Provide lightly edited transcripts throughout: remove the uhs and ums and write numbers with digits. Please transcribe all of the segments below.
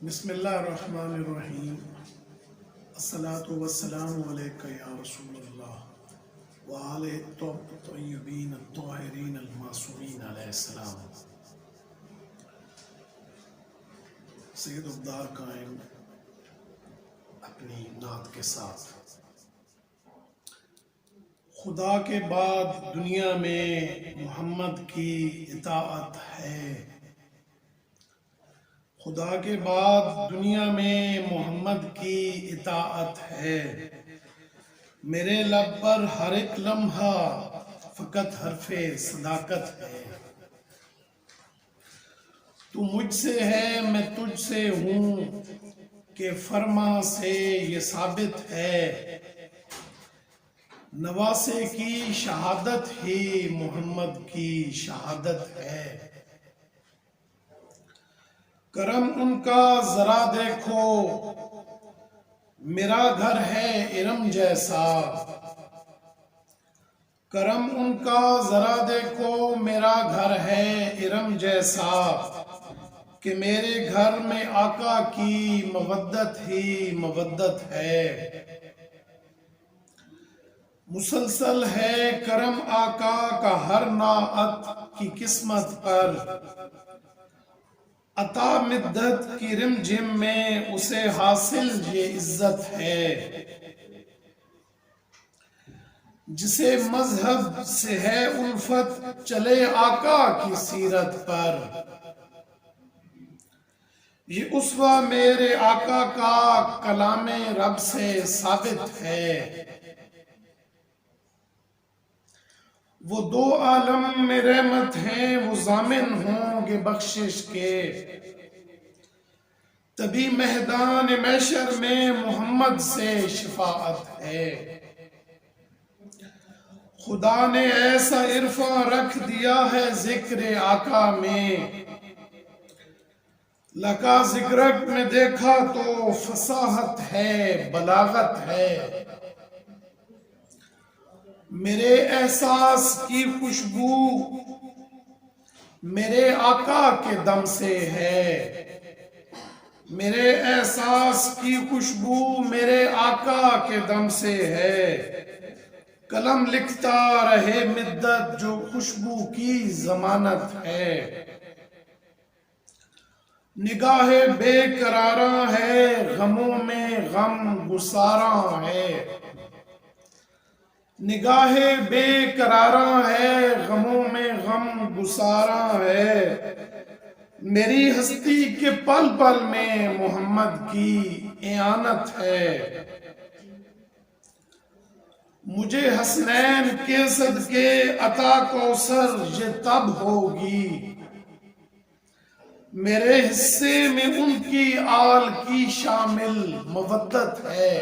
بسم اللہ الرحمن الرحیم الصلاة والسلام علیکہ یا رسول اللہ وآلہ الطیبین الطاہرین المعصومین علیہ السلام۔ سید ابدار قائم اپنی نعت کے ساتھ: خدا کے بعد دنیا میں محمد کی اطاعت ہے، خدا کے بعد دنیا میں محمد کی اطاعت ہے، میرے لب پر ہر ایک لمحہ فقط حرف صداقت ہے، تو مجھ سے ہے میں تجھ سے ہوں کہ فرما سے یہ ثابت ہے، نواسے کی شہادت ہی محمد کی شہادت ہے، کرم ان کا ذرا دیکھو میرا گھر ہے ارم جیسا، کرم ان کا ذرا دیکھو میرا گھر ہے ارم جیسا، کہ میرے گھر میں آقا کی مودت ہی مودت ہے، مسلسل ہے کرم آقا کا ہر ناعت کی قسمت پر، عطا مدت کی رم جم میں اسے حاصل یہ عزت ہے، جسے مذہب سے ہے الفت چلے آقا کی سیرت پر، یہ اسوہ میرے آقا کا کلام رب سے ثابت ہے، وہ دو عالم میں رحمت ہیں وہ ضامن ہوں گے بخشش کے، تبھی میدان محشر میں محمد سے شفاعت ہے، خدا نے ایسا عرفان رکھ دیا ہے ذکر آقا میں، لکا ذکرک میں دیکھا تو فصاحت ہے بلاغت ہے، میرے احساس کی خوشبو میرے آقا کے دم سے ہے، میرے احساس کی خوشبو میرے آقا کے دم سے ہے، قلم لکھتا رہے مدت جو خوشبو کی ضمانت ہے، نگاہ بے قراراں ہے غموں میں غم گساراں ہے، نگاہ بے قراراں ہے غموں میں غم گساراں ہے، میری ہستی کے پل پل میں محمد کی اعانت ہے، مجھے حسنین کے صدقے عطا کوثر یہ تب ہوگی، میرے حصے میں ان کی آل کی شامل مودت ہے،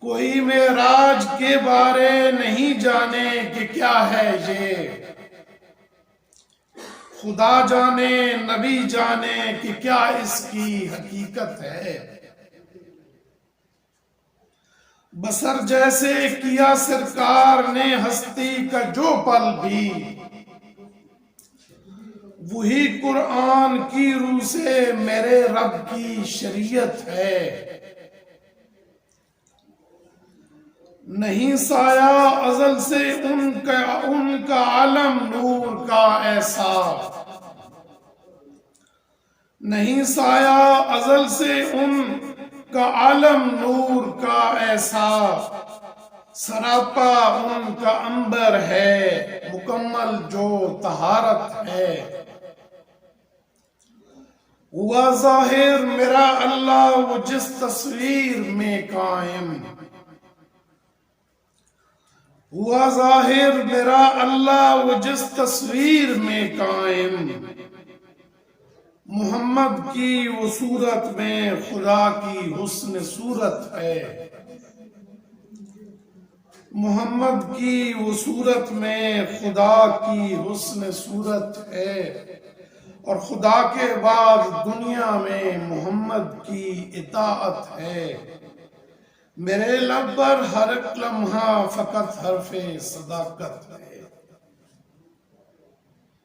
کوئی معراج کے بارے نہیں جانے کہ کیا ہے یہ، خدا جانے نبی جانے کہ کیا اس کی حقیقت ہے، بسر جیسے کیا سرکار نے ہستی کا جو پل بھی، وہی قرآن کی روح سے میرے رب کی شریعت ہے، نہیں سایہ ازل سے ان کا عالم نور کا ایسا، نہیں سایہ ازل سے ان کا عالم نور کا ایسا، سراپا ان کا عنبر ہے مکمل جو طہارت ہے، ہوا ظاہر میرا اللہ وہ جس تصویر میں قائم، ہوا ظاہر میرا اللہ وہ جس تصویر میں قائم، محمد کی وہ صورت میں خدا کی حسن صورت ہے، محمد کی وہ صورت میں خدا کی حسن صورت ہے، اور خدا کے بعد دنیا میں محمد کی اطاعت ہے، میرے لب پر ہر ایک لمحہ فقط حرف صداقت ہے۔